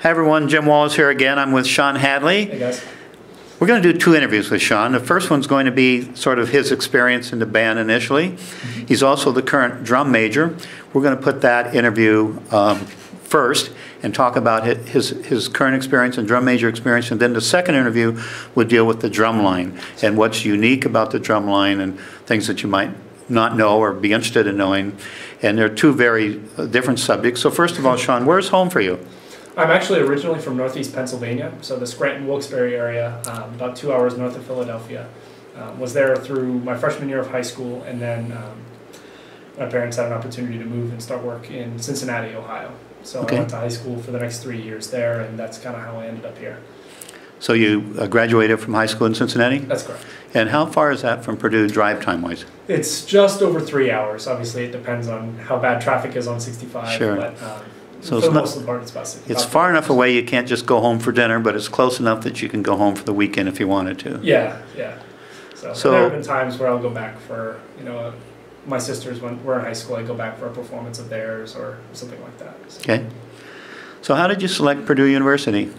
Hi everyone, Jim Wallace here again. I'm with Sean Hadley. Hey guys. We're going to do two interviews with Sean. The first one's going to be sort of his experience in the band initially. He's also the current drum major. We're going to put that interview first and talk about his current experience and drum major experience, and then the second interview would deal with the drum line and what's unique about the drum line and things that you might not know or be interested in knowing. And they're two very different subjects. So first of all, Sean, where's home for you? I'm actually originally from Northeast Pennsylvania, so the Scranton-Wilkes-Barre area, about 2 hours north of Philadelphia. Was there through my freshman year of high school, and then my parents had an opportunity to move and start work in Cincinnati, Ohio. So I went to high school for the next 3 years there, and that's kind of how I ended up here. So you graduated from high school in Cincinnati? That's correct. And how far is that from Purdue drive time-wise? It's just over 3 hours. Obviously, it depends on how bad traffic is on 65. Sure. But, so for the most of the part, it's about 6. It's far enough away you can't just go home for dinner, but it's close enough that you can go home for the weekend if you wanted to. Yeah, yeah. So there have been times where I'll go back for, my sisters, when we're in high school, I go back for a performance of theirs or something like that. So. Okay. So how did you select Purdue University?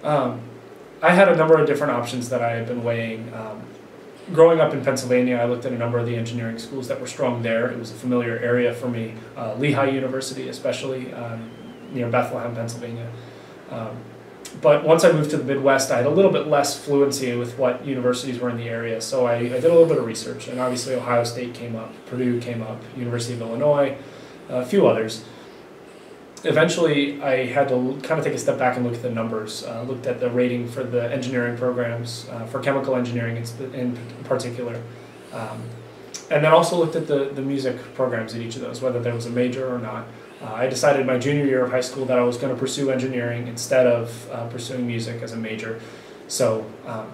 I had a number of different options that I had been weighing. Growing up in Pennsylvania, I looked at a number of the engineering schools that were strong there. It was a familiar area for me. Lehigh University, especially near Bethlehem, Pennsylvania. But once I moved to the Midwest, I had a little bit less fluency with what universities were in the area. So I did a little bit of research, and obviously Ohio State came up, Purdue came up, University of Illinois, a few others. Eventually, I had to kind of take a step back and look at the numbers, looked at the rating for the engineering programs, for chemical engineering in particular, and then also looked at the music programs at each of those, whether there was a major or not. I decided my junior year of high school that I was going to pursue engineering instead of pursuing music as a major. So,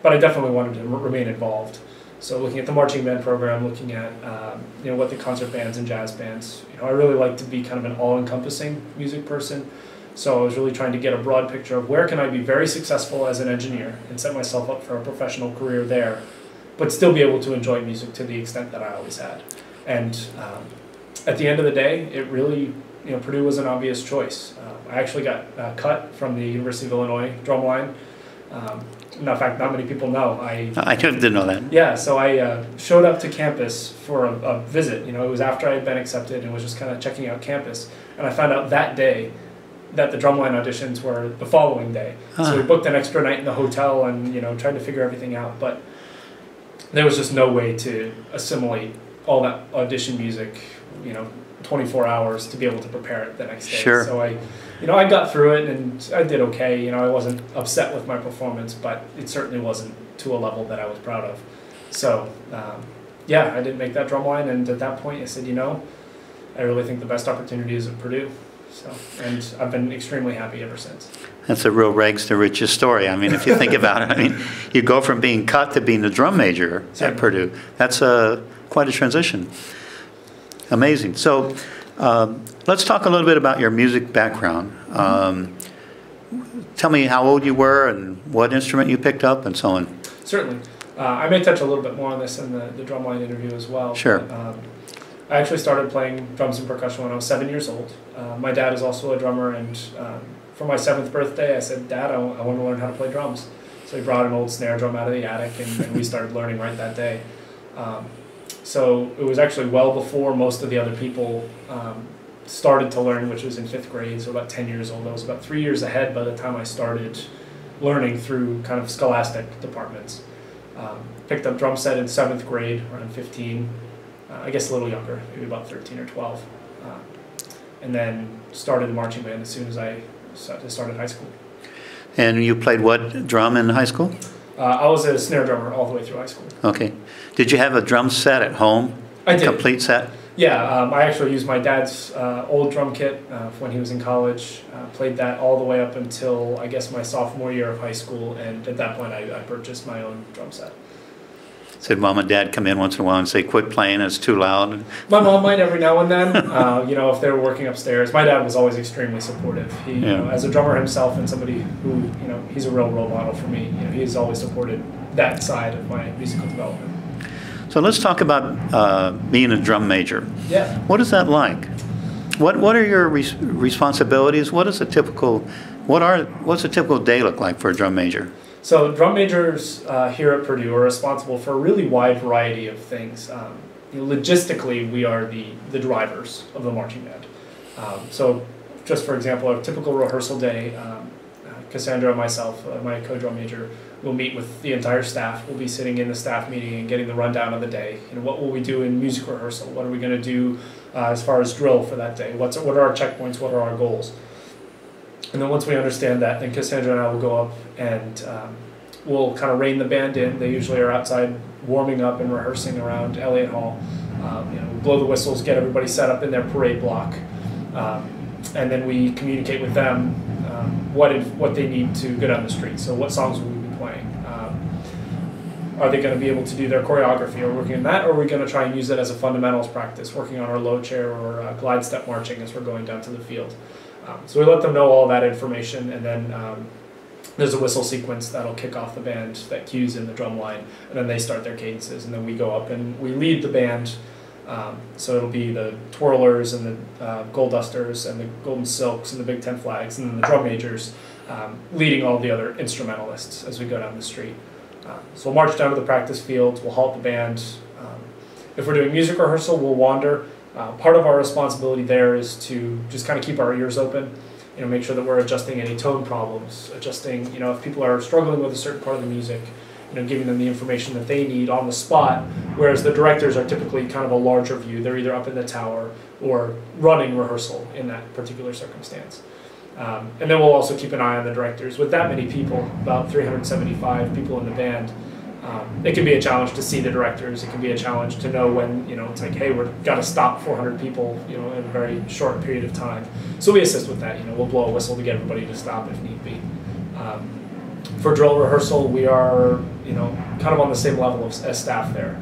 but I definitely wanted to remain involved. So looking at the marching band program, looking at what the concert bands and jazz bands, I really like to be kind of an all-encompassing music person. So I was really trying to get a broad picture of where can I be very successful as an engineer and set myself up for a professional career there, but still be able to enjoy music to the extent that I always had. And at the end of the day, it really, Purdue was an obvious choice. I actually got cut from the University of Illinois drumline. In fact, not many people know. I didn't know that. Yeah, so I showed up to campus for a visit. It was after I had been accepted and was just kind of checking out campus. And I found out that day that the drumline auditions were the following day. So we booked an extra night in the hotel and, tried to figure everything out. But there was just no way to assimilate all that audition music, 24 hours to be able to prepare it the next day. Sure. So I got through it and I did okay. I wasn't upset with my performance, but it certainly wasn't to a level that I was proud of. So, yeah, I didn't make that drum line, and at that point I said, I really think the best opportunity is at Purdue. So, and I've been extremely happy ever since. That's a real rags to riches story. I mean, if you think about it, you go from being cut to being the drum major at Purdue. That's quite a transition. Amazing. So let's talk a little bit about your music background. Tell me how old you were and what instrument you picked up and so on. Certainly. I may touch a little bit more on this in the drumline interview as well. Sure. But, I actually started playing drums and percussion when I was 7 years old. My dad is also a drummer, and for my 7th birthday I said, Dad, I want to learn how to play drums. So he brought an old snare drum out of the attic, and we started learning right that day. So it was actually well before most of the other people started to learn, which was in 5th grade, so about 10 years old. I was about 3 years ahead by the time I started learning through kind of scholastic departments. Picked up drum set in 7th grade, around 15, I guess a little younger, maybe about 13 or 12. And then started the marching band as soon as I started high school. And you played what drum in high school? I was a snare drummer all the way through high school. Okay. Did you have a drum set at home? I did. Complete set? Yeah, I actually used my dad's old drum kit when he was in college. Played that all the way up until, I guess, my sophomore year of high school, and at that point I purchased my own drum set. Did Mom and Dad come in once in a while and say, quit playing, it's too loud? My mom might every now and then, if they were working upstairs. My dad was always extremely supportive. He, as a drummer himself and somebody who, he's a real role model for me. He's always supported that side of my musical development. So let's talk about being a drum major. Yeah. What is that like? What are your responsibilities? What does a typical What's a typical day look like for a drum major? So drum majors here at Purdue are responsible for a really wide variety of things. Logistically, we are the drivers of the marching band. So just for example, a typical rehearsal day, Cassandra and myself, my co-drum major, will meet with the entire staff. We'll be sitting in the staff meeting and getting the rundown of the day. What will we do in music rehearsal? What are we going to do as far as drill for that day? What are our checkpoints? What are our goals? And then once we understand that, then Cassandra and I will go up and we'll kind of rein the band in. They usually are outside warming up and rehearsing around Elliott Hall. Blow the whistles, get everybody set up in their parade block. And then we communicate with them what they need to go down the street. So what songs will we be playing? Are they going to be able to do their choreography? Are we working on that, or are we going to try and use it as a fundamentals practice, working on our low chair or glide step marching as we're going down to the field? So we let them know all that information, and then there's a whistle sequence that'll kick off the band that cues in the drum line, and then they start their cadences, and then we go up and we lead the band. So it'll be the twirlers and the gold dusters and the golden silks and the Big Ten flags, and then the drum majors leading all the other instrumentalists as we go down the street. So we'll march down to the practice field, we'll halt the band. If we're doing music rehearsal, we'll wander. Part of our responsibility there is to just kind of keep our ears open, make sure that we're adjusting any tone problems, adjusting, if people are struggling with a certain part of the music, giving them the information that they need on the spot, whereas the directors are typically kind of a larger view. They're either up in the tower or running rehearsal in that particular circumstance. And then we'll also keep an eye on the directors. With that many people, about 375 people in the band, it can be a challenge to see the directors. It can be a challenge to know when, it's like, hey, we've got to stop 400 people, in a very short period of time. So we assist with that. We'll blow a whistle to get everybody to stop if need be. For drill rehearsal, we are, kind of on the same level as staff there.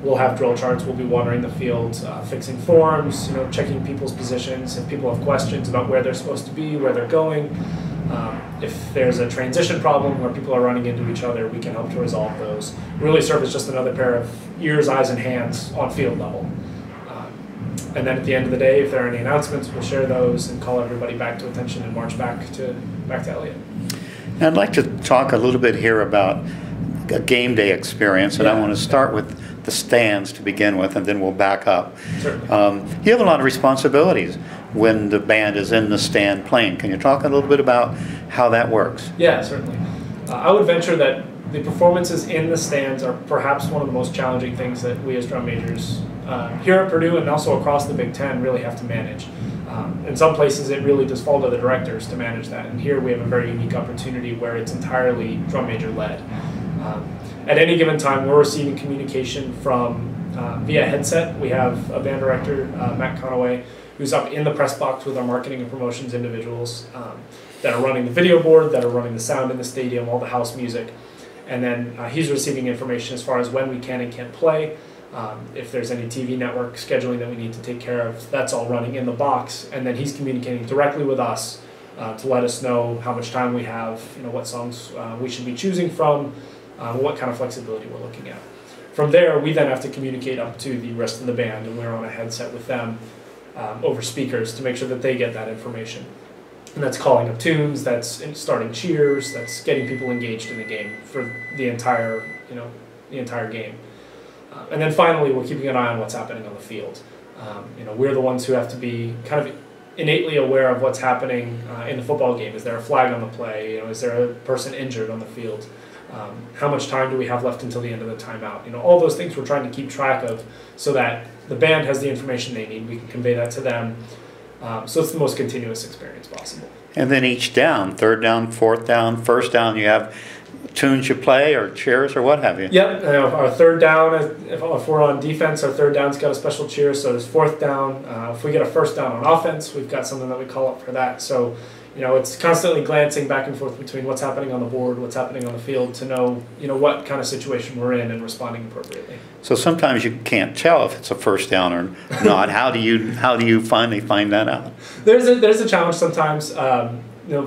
We'll have drill charts. We'll be wandering the field, fixing forms, checking people's positions. If people have questions about where they're supposed to be, where they're going. If there's a transition problem where people are running into each other, we can help to resolve those. Really serve as just another pair of ears, eyes, and hands on field level. And then at the end of the day, if there are any announcements, we'll share those and call everybody back to attention and march back to Elliott. I'd like to talk a little bit here about a game day experience, and I want to start with the stands to begin with, and then we'll back up. Certainly. You have a lot of responsibilities when the band is in the stand playing. Can you talk a little bit about how that works? Yeah, certainly. I would venture that the performances in the stands are perhaps one of the most challenging things that we as drum majors here at Purdue and also across the Big Ten really have to manage. In some places it really does fall to the directors to manage that, and here we have a very unique opportunity where it's entirely drum major led. At any given time we're receiving communication from via headset. We have a band director, Matt Conaway, who's up in the press box with our marketing and promotions individuals that are running the video board, that are running the sound in the stadium, all the house music, and then he's receiving information as far as when we can and can't play. If there's any TV network scheduling that we need to take care of, that's all running in the box, and then he's communicating directly with us to let us know how much time we have, what songs we should be choosing from, what kind of flexibility we're looking at. From there, we then have to communicate up to the rest of the band, and we're on a headset with them over speakers to make sure that they get that information. And that's calling up tunes, that's starting cheers, that's getting people engaged in the game for the entire game. And then finally, we're keeping an eye on what's happening on the field. We're the ones who have to be kind of innately aware of what's happening in the football game. Is there a flag on the play? Is there a person injured on the field? How much time do we have left until the end of the timeout? All those things we're trying to keep track of so that the band has the information they need. We can convey that to them. So it's the most continuous experience possible. And then each down, third down, fourth down, first down, you have tunes you play or cheers or what have you. Yep, our third down, if we're on defense, our third down's got a special cheer, so does fourth down. If we get a first down on offense, we've got something that we call up for that. So, it's constantly glancing back and forth between what's happening on the board, what's happening on the field to know, what kind of situation we're in and responding appropriately. So sometimes you can't tell if it's a first down or not. How do you finally find that out? There's a challenge sometimes.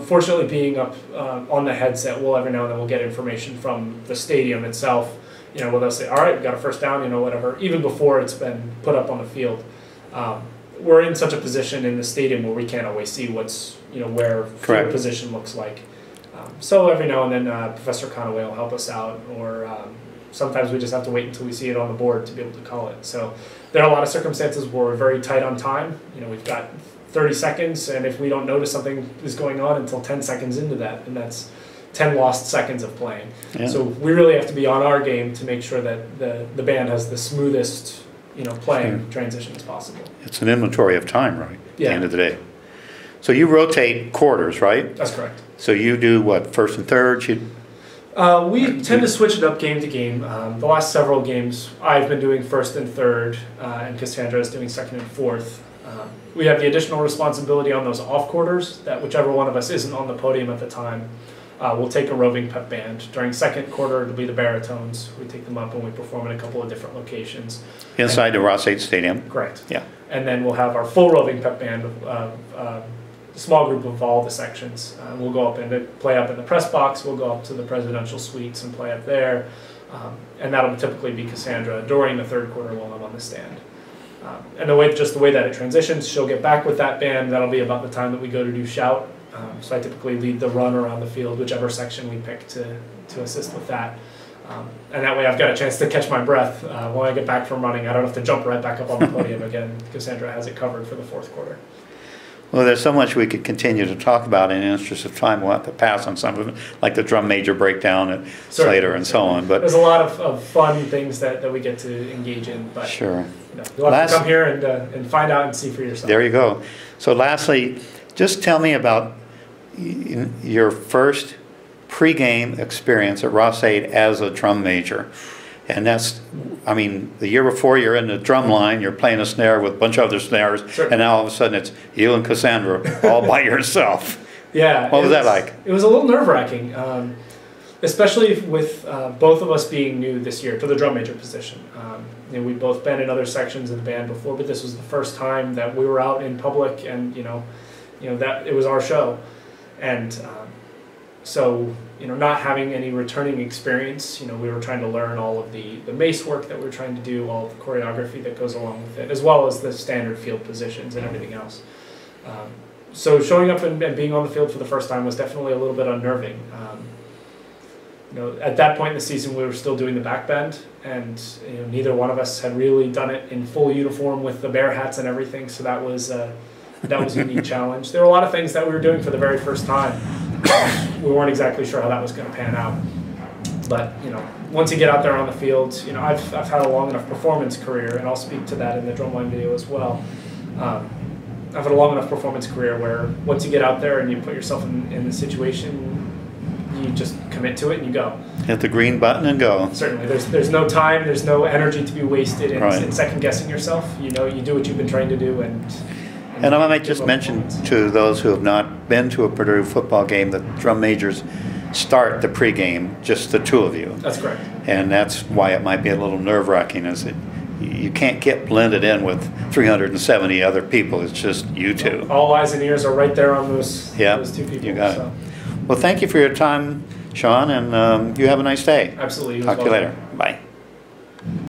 Fortunately, being up on the headset, every now and then we'll get information from the stadium itself. Where they'll say, "All right, we got a first down," whatever. Even before it's been put up on the field, we're in such a position in the stadium where we can't always see what's where Correct. field position looks like. So every now and then Professor Conaway will help us out, or sometimes we just have to wait until we see it on the board to be able to call it. So there are a lot of circumstances where we're very tight on time. We've got 30 seconds, and if we don't notice something is going on until 10 seconds into that, and that's 10 lost seconds of playing. Yeah. So we really have to be on our game to make sure that the band has the smoothest playing transition as possible. It's an inventory of time, right? At the end of the day. So you rotate quarters, right? That's correct. So you do what, first and third? We tend to switch it up game to game. The last several games, I've been doing first and third, and Cassandra is doing second and fourth. We have the additional responsibility on those off quarters that whichever one of us isn't on the podium at the time, we'll take a roving pep band. During second quarter, it'll be the baritones. We take them up and we perform in a couple of different locations. Inside the Ross 8 Stadium? Correct. Yeah. And then we'll have our full roving pep band, a small group of all the sections. We'll go up and play up in the press box. We'll go up to the presidential suites and play up there. And that'll typically be Cassandra during the third quarter while I'm on the stand. And the way that it transitions, she'll get back with that band. That'll be about the time that we go to do shout. So I typically lead the run around the field, whichever section we pick to assist with that. And that way I've got a chance to catch my breath. When I get back from running, I don't have to jump right back up on the podium again. Cassandra has it covered for the fourth quarter. Well, there's so much we could continue to talk about in the interest of time. We'll have to pass on some of it, like the drum major breakdown at Slater and so on. But there's a lot of fun things that we get to engage in. But sure. You'll have to come here and find out and see for yourself. There you go. So lastly, just tell me about your first pregame experience at Ross 8 as a drum major. And that's, the year before you're in the drum line, you're playing a snare with a bunch of other snares, sure. And now all of a sudden it's you and Cassandra all by yourself. Yeah. What was that like? It was a little nerve-wracking, especially with both of us being new this year to the drum major position. We'd both been in other sections of the band before, but this was the first time that we were out in public, and that it was our show, and so not having any returning experience, we were trying to learn all of the mace work that we were trying to do, all of the choreography that goes along with it, as well as the standard field positions and everything else. So showing up and being on the field for the first time was definitely a little bit unnerving. At that point in the season, we were still doing the back bend, and neither one of us had really done it in full uniform with the bear hats and everything. So that was a unique challenge. There were a lot of things that we were doing for the very first time. We weren't exactly sure how that was going to pan out. But once you get out there on the field, I've had a long enough performance career, and I'll speak to that in the drumline video as well. I've had a long enough performance career where once you get out there and you put yourself in the situation, you just commit to it and you go. Hit the green button and go. Certainly. There's no time, there's no energy to be wasted in, right. in second guessing yourself. You do what you've been trying to do, and I might just mention to those who have not been to a Purdue football game that drum majors start the pregame, just the two of you. That's correct. And that's why it might be a little nerve-wracking, is that you can't get blended in with 370 other people. It's just you two. All eyes and ears are right there on those two people. You got it. Well, thank you for your time, Sean, and you have a nice day. Absolutely. Talk to you later. Bye.